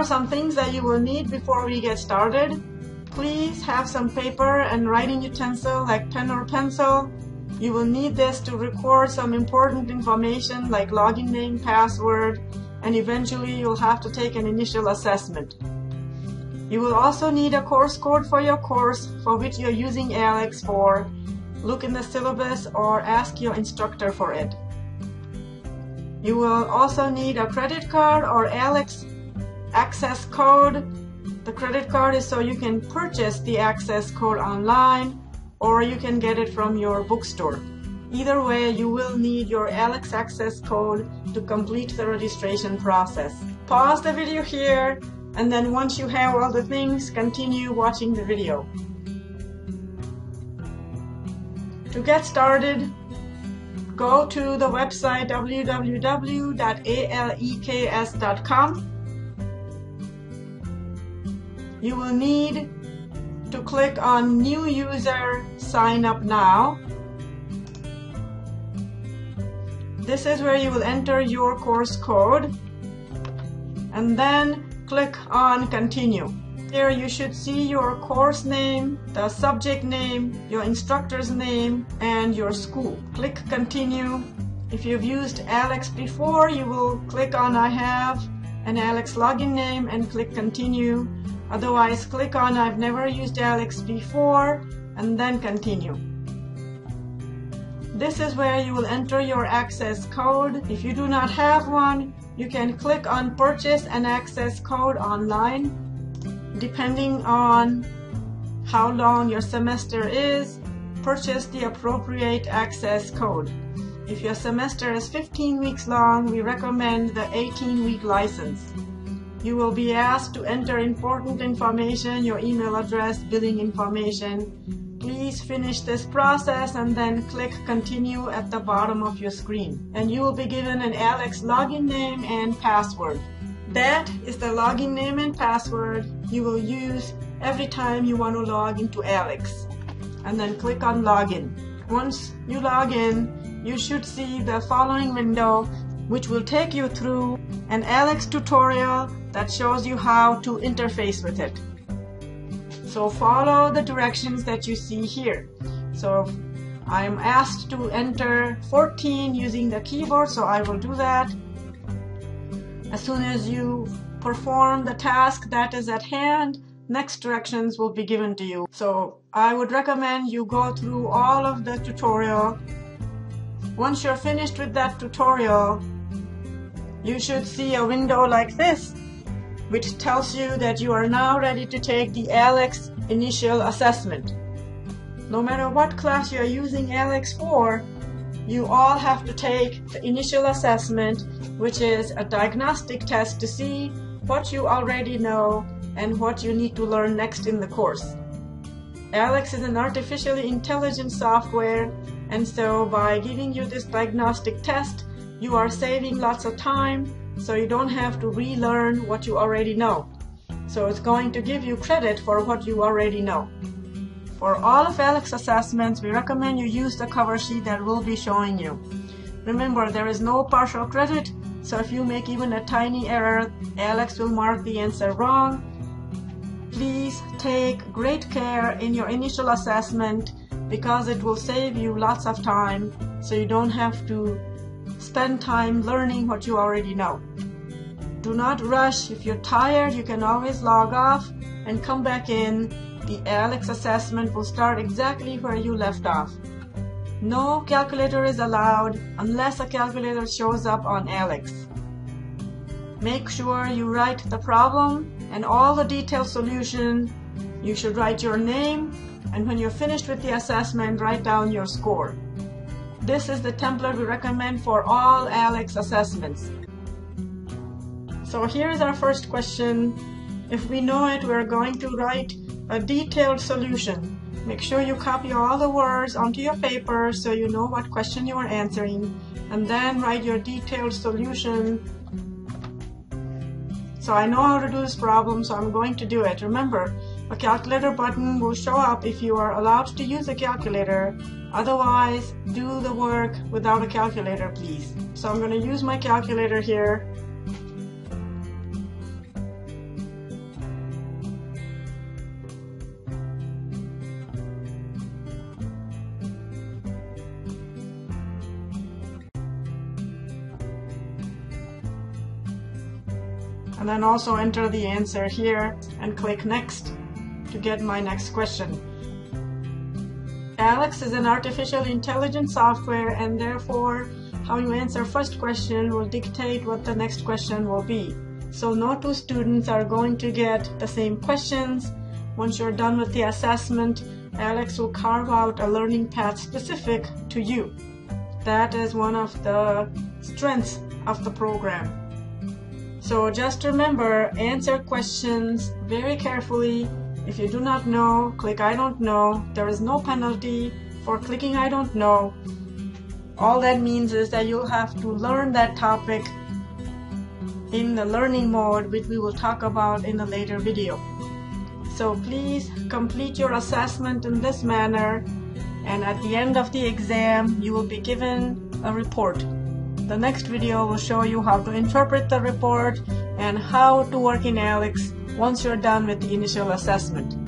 are some things that you will need before we get started. Please have some paper and writing utensil like pen or pencil. You will need this to record some important information like login name, password, and eventually you'll have to take an initial assessment. You will also need a course code for your course for which you're using ALEKS for. Look in the syllabus or ask your instructor for it. You will also need a credit card or ALEKS access code. The credit card is so you can purchase the access code online, or you can get it from your bookstore. Either way, you will need your ALEKS access code to complete the registration process. Pause the video here, and then once you have all the things, continue watching the video. To get started, go to the website www.aleks.com. You will need to click on New User, Sign Up Now. This is where you will enter your course code and then click on Continue. Here you should see your course name, the subject name, your instructor's name, and your school. Click Continue. If you've used ALEKS before, you will click on I have an ALEKS login name and click Continue. Otherwise, click on I've never used ALEKS before and then Continue. This is where you will enter your access code. If you do not have one, you can click on Purchase an access code online. Depending on how long your semester is, purchase the appropriate access code. If your semester is 15 weeks long, we recommend the 18-week license. You will be asked to enter important information, your email address, billing information. Please finish this process and then click Continue at the bottom of your screen. And you will be given an ALEKS login name and password. That is the login name and password you will use every time you want to log into ALEKS. And then click on Login. Once you log in, you should see the following window, which will take you through an ALEKS tutorial that shows you how to interface with it. So follow the directions that you see here. So I am asked to enter 14 using the keyboard, so I will do that. As soon as you perform the task that is at hand, next directions will be given to you. So I would recommend you go through all of the tutorial. Once you're finished with that tutorial, you should see a window like this, which tells you that you are now ready to take the ALEKS initial assessment. No matter what class you are using ALEKS for, you all have to take the initial assessment, which is a diagnostic test to see what you already know and what you need to learn next in the course. ALEKS is an artificially intelligent software, and so by giving you this diagnostic test, you are saving lots of time, so you don't have to relearn what you already know. So it's going to give you credit for what you already know. For all of ALEKS assessments, we recommend you use the cover sheet that we'll be showing you. Remember, there is no partial credit, so if you make even a tiny error, ALEKS will mark the answer wrong. Please take great care in your initial assessment because it will save you lots of time, so you don't have to spend time learning what you already know. Do not rush. If you're tired, you can always log off and come back in. The ALEKS assessment will start exactly where you left off. No calculator is allowed unless a calculator shows up on ALEKS. Make sure you write the problem and all the detailed solution. You should write your name, and when you're finished with the assessment, write down your score. This is the template we recommend for all ALEKS assessments. So here's our first question. If we know it, we're going to write a detailed solution. Make sure you copy all the words onto your paper so you know what question you are answering, and then write your detailed solution. So I know how to do this problem, so I'm going to do it. Remember, a calculator button will show up if you are allowed to use a calculator. Otherwise, do the work without a calculator, please. So I'm going to use my calculator here. and then also enter the answer here and click next to get my next question. ALEKS is an artificial intelligence software, and therefore how you answer first question will dictate what the next question will be. So no two students are going to get the same questions. Once you're done with the assessment, ALEKS will carve out a learning path specific to you. That is one of the strengths of the program. So just remember, answer questions very carefully. If you do not know, click I don't know. There is no penalty for clicking I don't know. All that means is that you'll have to learn that topic in the learning mode, which we will talk about in a later video. So please complete your assessment in this manner, and at the end of the exam you will be given a report. The next video will show you how to interpret the report and how to work in ALEKS once you're done with the initial assessment.